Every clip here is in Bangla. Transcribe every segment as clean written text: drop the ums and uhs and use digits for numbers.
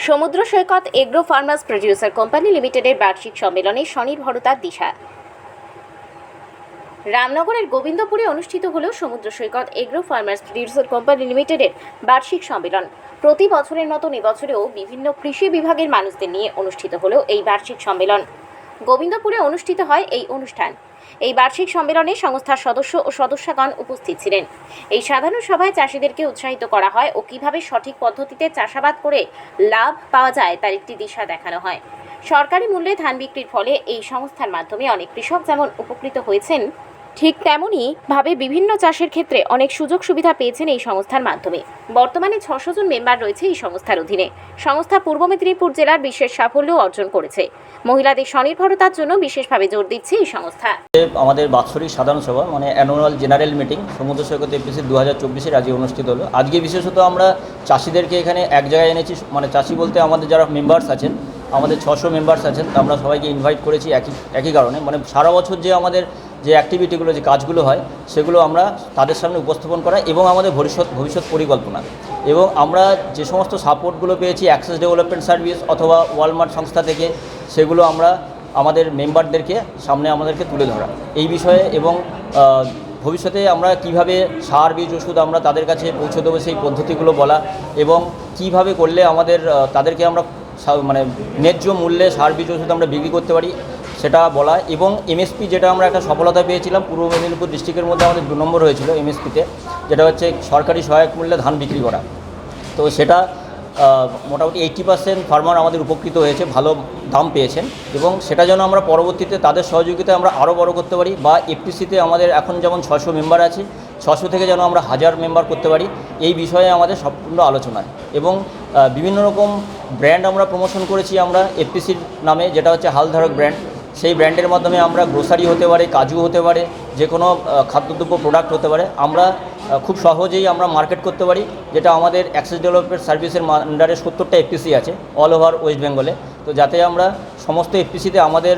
সমুদ্র Saikat agro farmers producer company লিমিটেডের বার্ষিক সম্মেলনে স্বনির্ভরতার দিশা। রামনগরের গোবিন্দপুরে অনুষ্ঠিত হল সমুদ্র Saikat agro farmers producer company লিমিটেডের বার্ষিক সম্মেলন। প্রতি বছরের মতন এবছরেও বিভিন্ন কৃষি বিভাগের মানুষদের নিয়ে অনুষ্ঠিত হল এই বার্ষিক সম্মেলন। গোবিন্দপুরে অনুষ্ঠিত হয় এই অনুষ্ঠান। এই বার্ষিক সম্মেলনে সংস্থার সদস্য ও সদস্যগণ উপস্থিত ছিলেন। এই সাধারণ সভায় চাষিদেরকে উৎসাহিত করা হয় ও কিভাবে সঠিক পদ্ধতিতে চাষাবাদ করে লাভ পাওয়া যায় তার একটি দিশা দেখানো হয়। সরকারি মূল্যে ধান বিক্রির ফলে এই সংস্থার মাধ্যমে অনেক কৃষক যেমন উপকৃত হয়েছেন, ঠিক তেমনই ভাবে বিভিন্ন চাষের ক্ষেত্রে অনেক সুযোগ সুবিধা পেয়েছেন এই সংস্থার মাধ্যমে। বর্তমানে 600 জন মেম্বার রয়েছে এই সংস্থার অধীনে। সংস্থা পূর্ব মেদিনীপুর জেলার বিশেষ সাফল্য অর্জন করেছে। মহিলাদের স্বনির্ভরতার জন্য বিশেষভাবে জোর দিচ্ছে এই সংস্থা। আমাদের বাৎসরিক সাধারণ সভা মানে অ্যানুয়াল জেনারেল মিটিং সমুদ্র সৈকত এপিসি 2024 আজকে অনুষ্ঠিত হলো। আজকে বিশেষত আমরা চাষিদেরকে এখানে এক জায়গায় এনেছি। মানে চাষি বলতে আমাদের যারা মেম্বার্স আছেন, আমাদের 600 মেম্বার্স আছেন, আমরা সবাইকে ইনভাইট করেছি একই কারণে, মানে সারা বছর যে আমাদের যে অ্যাক্টিভিটিগুলো, যে কাজগুলো হয় সেগুলো আমরা তাদের সামনে উপস্থাপন করা এবং আমাদের ভবিষ্যৎ পরিকল্পনা, এবং আমরা যে সমস্ত সাপোর্টগুলো পেয়েছি অ্যাক্সেস ডেভেলপমেন্ট সার্ভিস অথবা ওয়ালমার্ট সংস্থা থেকে, সেগুলো আমরা আমাদের মেম্বারদেরকে সামনে আমাদেরকে তুলে ধরা এই বিষয়ে, এবং ভবিষ্যতে আমরা কিভাবে সার বীজ ওষুধ আমরা তাদের কাছে পৌঁছে দেবো সেই পদ্ধতিগুলো বলা, এবং কিভাবে করলে আমাদের তাদেরকে আমরা মানে ন্যায্য মূল্যে সার বীজ ওষুধ আমরা বিক্রি করতে পারি সেটা বলা, এবং এমএসপি যেটা আমরা একটা সফলতা পেয়েছিলাম পূর্ব মেদিনীপুর ডিস্ট্রিক্টের মধ্যে আমাদের 2 নম্বর হয়েছিল এমএসপিতে, যেটা হচ্ছে সরকারি সহায়ক মূল্যে ধান বিক্রি করা। তো সেটা মোটামুটি 80% ফার্মার আমাদের উপকৃত হয়েছে, ভালো দাম পেয়েছেন, এবং সেটা যেন আমরা পরবর্তীতে তাদের সহযোগিতায় আমরা আরও বড় করতে পারি, বা এফটিসিতে আমাদের এখন যেমন 600 মেম্বার আছে, 600 থেকে যেন আমরা 1000 মেম্বার করতে পারি, এই বিষয়ে আমাদের সম্পূর্ণ আলোচনায়। এবং বিভিন্ন রকম ব্র্যান্ড আমরা প্রমোশন করেছি আমরা এফটিসির নামে, যেটা হচ্ছে হালধারক ব্র্যান্ড। সেই ব্র্যান্ডের মাধ্যমে আমরা গ্রোসারি হতে পারে, কাজু হতে পারে, যে কোনো খাদ্যদ্রব্য প্রোডাক্ট হতে পারে, আমরা খুব সহজেই আমরা মার্কেট করতে পারি, যেটা আমাদের অ্যাক্সেস ডেভেলপমেন্ট সার্ভিসের আন্ডারে 70টা এফটিসি আছে অল ওভার ওয়েস্ট বেঙ্গলে। তো যাতে আমরা সমস্ত এফটিসিতে আমাদের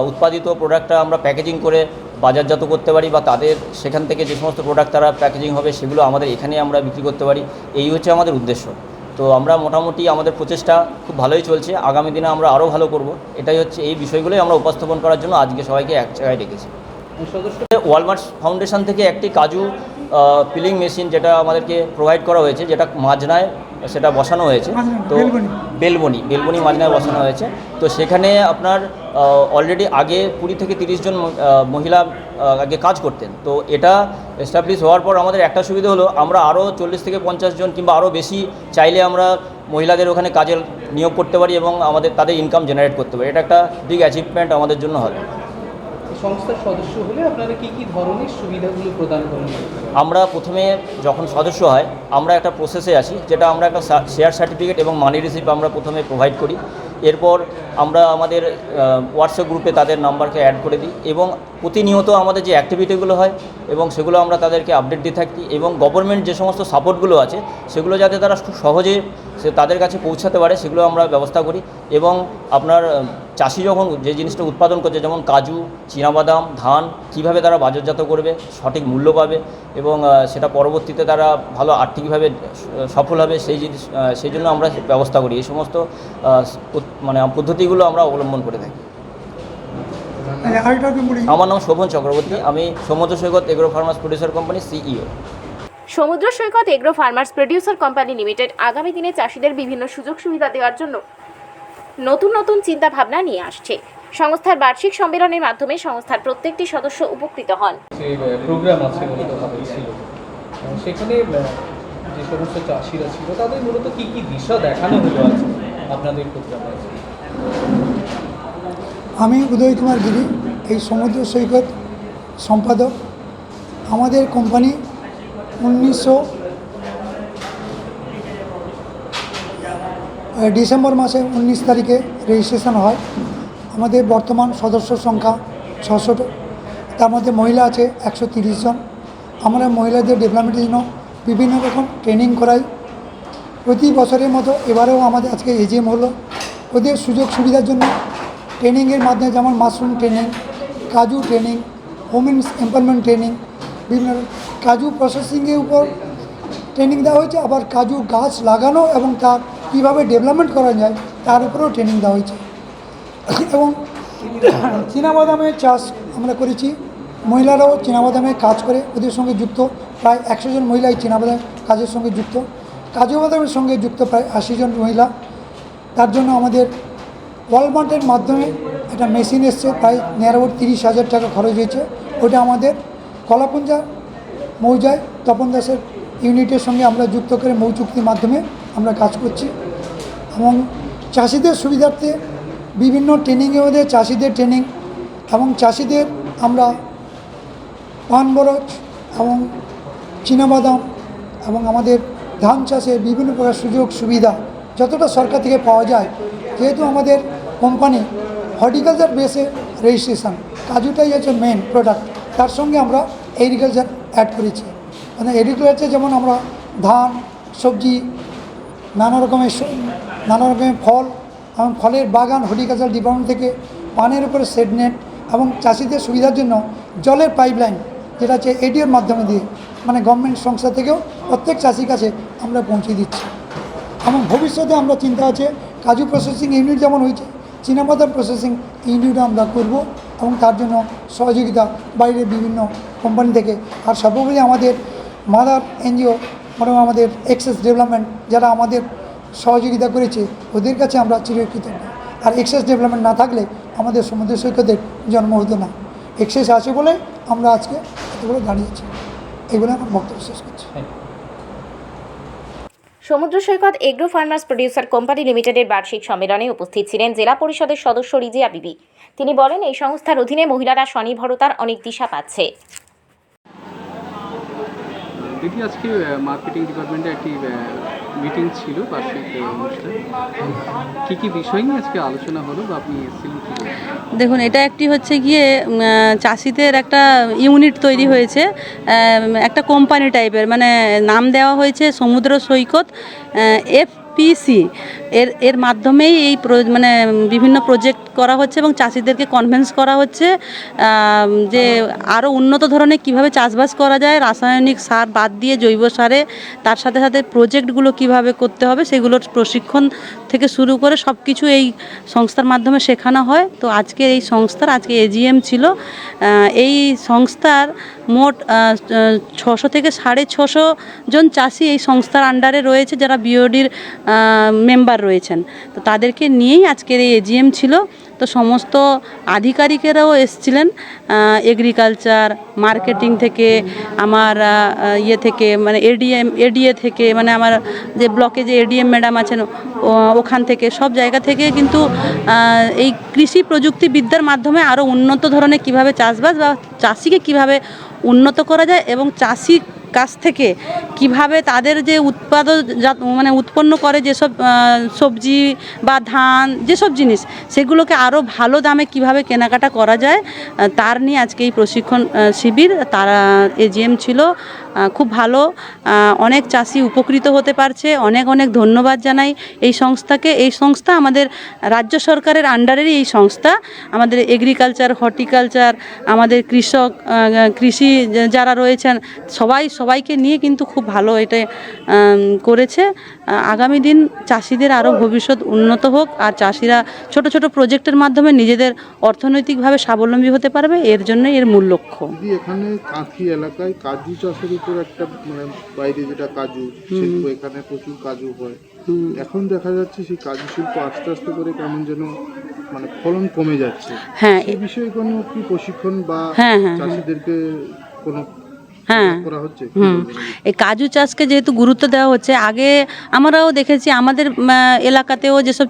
উৎপাদিত প্রোডাক্টটা আমরা প্যাকেজিং করে বাজারজাত করতে পারি, বা তাদের সেখান থেকে যে সমস্ত প্রোডাক্ট তারা প্যাকেজিং হবে সেগুলো আমাদের এখানে আমরা বিক্রি করতে পারি, এই হচ্ছে আমাদের উদ্দেশ্য। তো আমরা মোটামুটি আমাদের প্রচেষ্টা খুব ভালোই চলছে, আগামী দিনে আমরা আরও ভালো করব, এটাই হচ্ছে এই বিষয়গুলোই আমরা উপস্থাপন করার জন্য আজকে সবাইকে এক জায়গায় ডেকেছি। ওয়ালমার্ট ফাউন্ডেশন থেকে একটি কাজু পিলিং মেশিন যেটা আমাদেরকে প্রোভাইড করা হয়েছে, যেটা মাজনায় সেটা বসানো হয়েছে। তো বেলবনি মাজনায় বসানো হয়েছে। তো সেখানে আপনার অলরেডি আগে 20 থেকে 30 জন মহিলা আগে কাজ করতেন। তো এটা এস্টাবলিশ হওয়ার পর আমাদের একটা সুবিধা হলো, আমরা আরও 40 থেকে 50 জন কিংবা আরও বেশি চাইলে আমরা মহিলাদের ওখানে কাজে নিয়োগ করতে পারি এবং তাদের ইনকাম জেনারেট করতে পারি। এটা একটা বিগ অ্যাচিভমেন্ট আমাদের জন্য হবে। সংস্থার সদস্য হলে আপনারা কী ধরনের সুবিধাগুলো প্রদান করেন? আমরা প্রথমে যখন সদস্য হয় আমরা একটা প্রসেসে আসি, যেটা আমরা একটা শেয়ার সার্টিফিকেট এবং মানি রিসিপ্ট আমরা প্রথমে প্রোভাইড করি। এরপর আমরা আমাদের হোয়াটসঅ্যাপ গ্রুপে তাদের নাম্বারকে অ্যাড করে দিই, এবং প্রতিনিয়ত আমাদের যে অ্যাক্টিভিটিগুলো হয় এবং সেগুলো আমরা তাদেরকে আপডেট দিয়ে থাকি, এবং গভর্নমেন্ট যে সমস্ত সাপোর্টগুলো আছে সেগুলো যাতে তারা খুব সহজে তাদের কাছে পৌঁছাতে পারে সেগুলো আমরা ব্যবস্থা করি। এবং আপনার চাষি যখন যে জিনিসটা উৎপাদন করছে, যেমন কাজু, চীনাবাদাম, ধান, কিভাবে তারা বাজারজাত করবে, সঠিক মূল্য পাবে এবং সেটা পরবর্তীতে তারা ভালো আর্থিকভাবে সফল হবে, সেই জন্য আমরা ব্যবস্থা করি। এই সমস্ত মানে পদ্ধতিগুলো আমরা অবলম্বন করে থাকি। আমার নাম শোভন চক্রবর্তী, আমি Samudra Saikat agro farmers producer company CEO. Samudra Saikat agro farmers producer company limited আগামী দিনে চাষিদের বিভিন্ন সুযোগ সুবিধা দেওয়ার জন্য নতুন চিন্তা ভাবনা নিয়ে আসছে। সংস্থার বার্ষিক সম্মেলনের মাধ্যমে সংস্থার প্রত্যেকটি সদস্য উপকৃত হন। প্রোগ্রাম আছে মূলত ছিল, সেখানে যে সমস্ত চাষিরা ছিল তাদের মূলত কি দিশা দেখানো হলো আছে আপনাদের প্রোগ্রামে? আমি উদয় কুমার গিরি, এই সমুদ্র সৈকত সম্পাদক। আমাদের কোম্পানি 1900 ডিসেম্বর মাসে 19 তারিখে রেজিস্ট্রেশন হয়। আমাদের বর্তমান সদস্য সংখ্যা 600, তার মধ্যে মহিলা আছে 130 জন। আমরা মহিলাদের ডেভেলপমেন্টের জন্য বিভিন্ন রকম ট্রেনিং করাই। প্রতি বছরের মতো এবারেও আমাদের আজকে এজিএম হলো। ওদের সুযোগ সুবিধার জন্য ট্রেনিংয়ের মাধ্যমে, যেমন মাশরুম ট্রেনিং, কাজু ট্রেনিং, ওমেন্স এমপাওয়ারমেন্ট ট্রেনিং, বিভিন্ন কাজু প্রসেসিংয়ের উপর ট্রেনিং দেওয়া হয়েছে। আবার কাজু গাছ লাগানো এবং তার কীভাবে ডেভেলপমেন্ট করা যায় তার উপরেও ট্রেনিং দেওয়া হয়েছে। এবং চীনাবাদামের চাষ আমরা করেছি, মহিলারাও চীনাবাদামের কাজ করে ওদের সঙ্গে যুক্ত, প্রায় 100 জন মহিলাই চীনাবাদাম কাজের সঙ্গে যুক্ত, কাজু বাদামের সঙ্গে যুক্ত প্রায় 80 জন মহিলা। তার জন্য আমাদের ওয়ালমার্টের মাধ্যমে একটা মেশিন এসছে, প্রায় নিয়ারআবাউট 30,000 টাকা খরচ হয়েছে। ওটা আমাদের কলাপুঞ্জা মৌজায় তপন দাসের ইউনিটের সঙ্গে আমরা যুক্ত করে মৌ চুক্তির মাধ্যমে আমরা কাজ করছি। এবং চাষিদের সুবিধার্থে বিভিন্ন ট্রেনিংয়ে ওদের চাষিদের ট্রেনিং এবং চাষিদের আমরা পান বরজ এবং চীনাবাদাম এবং আমাদের ধান চাষের বিভিন্ন প্রকার সুযোগ সুবিধা যতটা সরকার থেকে পাওয়া যায়, যেহেতু আমাদের কোম্পানি হর্টিকালচার বেসে রেজিস্ট্রেশন, কাজুটাই হচ্ছে মেন প্রোডাক্ট, তার সঙ্গে আমরা এগ্রিকালচার অ্যাড করেছি। মানে এগ্রিকালচার যেমন আমরা ধান, সবজি, নানা রকমের ফল এবং ফলের বাগান হর্টিকালচার ডিপার্টমেন্ট থেকে, পানের উপরে সেডনেট এবং চাষিদের সুবিধার জন্য জলের পাইপলাইন যেটা হচ্ছে এডিওর মাধ্যমে দিয়ে, মানে গভর্নমেন্ট সংস্থা থেকেও প্রত্যেক চাষির কাছে আমরা পৌঁছে দিচ্ছি। এবং ভবিষ্যতে আমরা চিন্তা আছে কাজু প্রসেসিং ইউনিট যেমন হয়েছে, চীনাবাদাম প্রসেসিং ইউনিট আমরা করব এবং তার জন্য সহযোগিতা বাইরের বিভিন্ন কোম্পানি থেকে। আর সর্বোপরি আমাদের মাদার এনজিও মানে আমাদের এক্সেস ডেভেলপমেন্ট যারা আমাদের সহযোগিতা করেছে, ওদের কাছে আমরা চিরকৃতজ্ঞ। আর এক্সেস ডেভেলপমেন্ট না থাকলে আমাদের সমুদ্র সৈকতের জন্ম হতো না। এক্সেস আছে বলে আমরা আজকে এতগুলো দাঁড়িয়েছি। এগুলো আমার বক্তব্য শেষ করছি। সমুদ্র Saikat agro farmers producer company লিমিটেডের বার্ষিক সম্মেলনে উপস্থিত ছিলেন জেলা পরিষদের সদস্য রিজিয়া বিবি। তিনি বলেন, এই সংস্থার অধীনে মহিলারা স্বনির্ভরতার অনেক দিশা পাচ্ছে। দিদি, আজকে মার্কেটিং ডিপার্টমেন্টে একটি মিটিং ছিল, বার্ষিক অনুষ্ঠান। কী বিষয় নিয়ে আজকে আলোচনা হলো বা আপনি এসেছিলেন? দেখুন, এটা একটি হচ্ছে গিয়ে চাষিদের একটা ইউনিট তৈরি হয়েছে, একটা কোম্পানি টাইপের, মানে নাম দেওয়া হয়েছে সমুদ্র সৈকত FPC। এর মাধ্যমেই এই মানে বিভিন্ন প্রজেক্ট করা হচ্ছে এবং চাষিদেরকে কনভিন্স করা হচ্ছে যে আরও উন্নত ধরনের কিভাবে চাষবাস করা যায়, রাসায়নিক সার বাদ দিয়ে জৈব সারে, তার সাথে সাথে প্রজেক্টগুলো কিভাবে করতে হবে সেগুলোর প্রশিক্ষণ থেকে শুরু করে সব কিছু এই সংস্থার মাধ্যমে শেখানো হয়। তো আজকের এই সংস্থার AGM ছিল। এই সংস্থার মোট 600 থেকে 650 জন চাষি এই সংস্থার আন্ডারে রয়েছে, যারা BODর মেম্বার রয়েছেন। তো তাদেরকে নিয়েই আজকের এই AGM ছিল। তো সমস্ত আধিকারিকেরাও এসেছিলেন, এগ্রিকালচার, মার্কেটিং থেকে, আমার থেকে মানে ADA থেকে, মানে আমার যে ব্লকে যে ADM ম্যাডাম আছেন ওখান থেকে, সব জায়গা থেকে কিন্তু এই কৃষি প্রযুক্তিবিদ্যার মাধ্যমে আরও উন্নত ধরনের কিভাবে চাষবাস বা চাষিকে কিভাবে উন্নত করা যায় এবং চাষির কাছ থেকে কিভাবে তাদের যে মানে উৎপন্ন করে যেসব সবজি বা ধান, যেসব জিনিস, সেগুলোকে আরও ভালো দামে কিভাবে কেনাকাটা করা যায়, তার নিয়ে আজকে এই প্রশিক্ষণ শিবির, তারা AGM ছিল। খুব ভালো, অনেক চাষি উপকৃত হতে পারছে। অনেক অনেক ধন্যবাদ জানাই এই সংস্থাকে। এই সংস্থা আমাদের রাজ্য সরকারের আন্ডারেরই এই সংস্থা। আমাদের এগ্রিকালচার, হর্টিকালচার, আমাদের কৃষক, কৃষি যারা রয়েছেন সবাইকে নিয়ে কিন্তু খুব ভালো এটা করেছে। আগামী দিন চাষিদের আরও ভবিষ্যৎ উন্নত হোক, আর চাষিরা ছোট ছোট প্রজেক্টের মাধ্যমে নিজেদের অর্থনৈতিকভাবে স্বাবলম্বী হতে পারবে, এর জন্যই এর মূল লক্ষ্য। এখানে কাঁথি এলাকায় কাজু চাষের উপর একটা মানে বাইরে যেটা কাজু শিল্প, এখানে প্রচুর কাজু হয়। এখন দেখা যাচ্ছে সেই কাজু শিল্প আস্তে আস্তে করে কেমন যেন মানে ফলন কমে যাচ্ছে। হ্যাঁ, এই বিষয়ে কোনো কি প্রশিক্ষণ বা চাষিদেরকে কোনো করা হচ্ছে? এই কাজু চাষকে যেহেতু গুরুত্ব দেওয়া হচ্ছে, আগে আমরাও দেখেছি আমাদের এলাকাতেও যেসব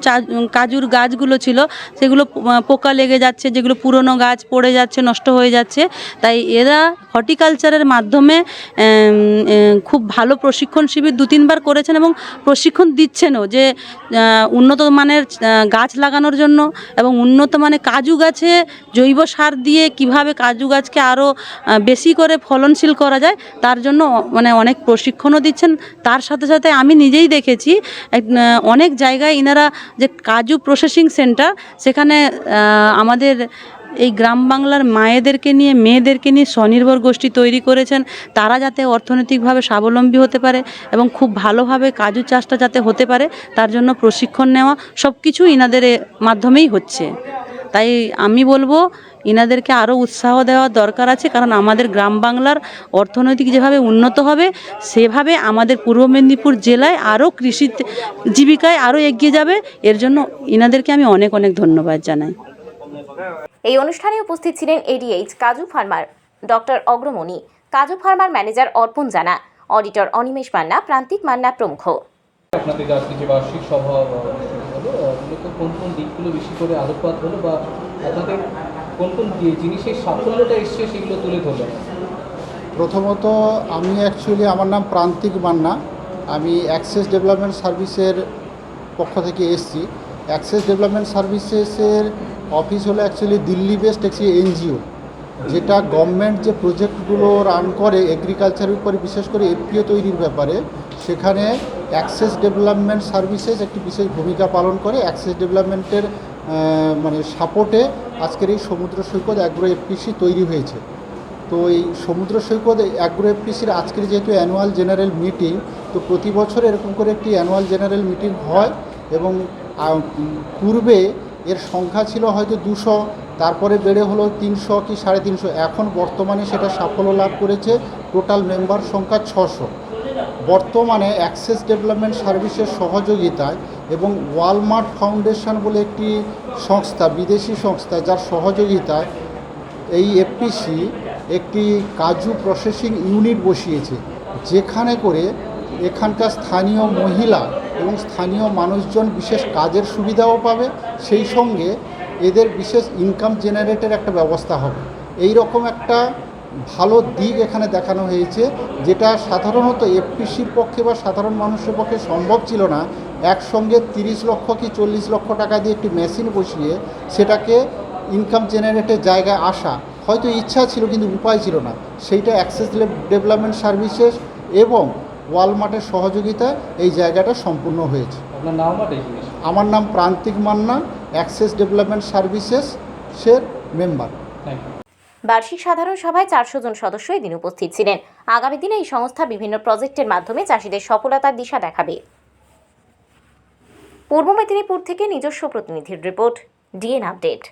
কাজুর গাছগুলো ছিল সেগুলো পোকা লেগে যাচ্ছে, যেগুলো পুরনো গাছ পড়ে যাচ্ছে, নষ্ট হয়ে যাচ্ছে। তাই এরা হর্টিকালচারের মাধ্যমে খুব ভালো প্রশিক্ষণ শিবির 2-3 বার করেছেন এবং প্রশিক্ষণ দিচ্ছেনও, যে উন্নত মানের গাছ লাগানোর জন্য এবং উন্নত মানের কাজু গাছে জৈব সার দিয়ে কিভাবে কাজু গাছকে আরও বেশি করে ফলনশীল করা যায়, তার জন্য মানে অনেক প্রশিক্ষণও দিচ্ছেন। তার সাথে সাথে আমি নিজেই দেখেছি অনেক জায়গায় ইনারা যে কাজু প্রসেসিং সেন্টার, সেখানে আমাদের এই গ্রাম বাংলার মায়েদেরকে নিয়ে মেয়েদেরকে নিয়ে স্বনির্ভর গোষ্ঠী তৈরি করেছেন, তারা যাতে অর্থনৈতিকভাবে স্বাবলম্বী হতে পারে এবং খুব ভালোভাবে কাজু চাষটা যাতে হতে পারে তার জন্য প্রশিক্ষণ নেওয়া সব কিছু ইনাদের মাধ্যমেই হচ্ছে। তাই আমি বলবো ইনাদেরকে আরও উৎসাহ দেওয়ার দরকার আছে, কারণ আমাদের গ্রাম বাংলার অর্থনৈতিক যেভাবে উন্নত হবে সেভাবে আমাদের পূর্ব মেদিনীপুর জেলায় আরও কৃষি জীবিকায় আরও এগিয়ে যাবে। এর জন্য ইনাদেরকে আমি অনেক অনেক ধন্যবাদ জানাই। এই অনুষ্ঠানে উপস্থিত ছিলেন এডিএইচ কাজু ফার্মার ডক্টর অগ্রমণি, কাজু ফার্মার ম্যানেজার অর্পণ জানা, অডিটর অনিমেষ মান্না, প্রান্তিক মান্না প্রমুখ। আপনাদের আজকে যে বার্ষিক সভা অনুষ্ঠিত হলো, মূলত কোন কোন দিকগুলো বেশি করে আলোকপাত হলো বা আপনাদের কোন কোন জিনিসের সাফল্যটা এসছে সেগুলো তুলে ধরলেন? প্রথমত আমি অ্যাকচুয়ালি আমার নাম প্রান্তিক মান্না, আমি অ্যাক্সেস ডেভেলপমেন্ট সার্ভিসের পক্ষ থেকে এসেছি। অ্যাক্সেস ডেভেলপমেন্ট সার্ভিসেসের অফিস হলো অ্যাকচুয়ালি দিল্লি বেসড একটি এনজিও, যেটা গভর্নমেন্ট যে প্রজেক্টগুলো রান করে এগ্রিকালচারের উপরে, বিশেষ করে এফপিও তৈরির ব্যাপারে, সেখানে অ্যাক্সেস ডেভেলপমেন্ট সার্ভিসেস একটি বিশেষ ভূমিকা পালন করে। অ্যাক্সেস ডেভেলপমেন্টের মানে সাপোর্টে আজকের এই সমুদ্র সৈকত অ্যাগ্রো এফপিসি তৈরি হয়েছে। তো এই সমুদ্র সৈকত অ্যাগ্রো এফপিসির আজকের যেহেতু অ্যানুয়াল জেনারেল মিটিং, তো প্রতি বছর এরকম করে একটি অ্যানুয়াল জেনারেল মিটিং হয় এবং পূর্বে এর সংখ্যা ছিল হয়তো 200, তারপরে বেড়ে হলো 300 কি 350, এখন বর্তমানে সেটা সাফল্য লাভ করেছে, টোটাল মেম্বার সংখ্যা 600। বর্তমানে অ্যাক্সেস ডেভেলপমেন্ট সার্ভিসের সহযোগিতায় এবং ওয়ালমার্ট ফাউন্ডেশন বলে একটি সংস্থা, বিদেশি সংস্থা, যার সহযোগিতায় এই এফপিসি একটি কাজু প্রসেসিং ইউনিট বসিয়েছে, যেখানে করে এখানকার স্থানীয় মহিলা এবং স্থানীয় মানুষজন বিশেষ কাজের সুবিধাও পাবে, সেই সঙ্গে এদের বিশেষ ইনকাম জেনারেটের একটা ব্যবস্থা হবে। এই রকম একটা ভালো দিক এখানে দেখানো হয়েছে, যেটা সাধারণত এফপিসির পক্ষে বা সাধারণ মানুষের পক্ষে সম্ভব ছিল না। একসঙ্গে 30 লক্ষ কি 40 লক্ষ টাকা দিয়ে একটি মেশিন বসিয়ে সেটাকে ইনকাম জেনারেটের জায়গায় আসা, হয়তো ইচ্ছা ছিল কিন্তু উপায় ছিল না। সেইটা অ্যাক্সেস ডেভেলপমেন্ট সার্ভিসেস এবং ওয়ালমার্টের সহযোগিতায় এই জায়গাটা সম্পূর্ণ হয়েছে। আপনার নাম আর আমার নাম প্রান্তিক মান্না, অ্যাক্সেস ডেভেলপমেন্ট সার্ভিসেসের মেম্বার। Thank you. বার্ষিক সাধারণ সভায় 400 জন সদস্য এদিন উপস্থিত ছিলেন। আগামী দিনে এই সংস্থা বিভিন্ন প্রজেক্টের মাধ্যমে চাষিদের সফলতার দিশা দেখাবে। পূর্ব মেদিনীপুর থেকে নিজস্ব প্রতিনিধির রিপোর্ট, ডিএন আপডেট।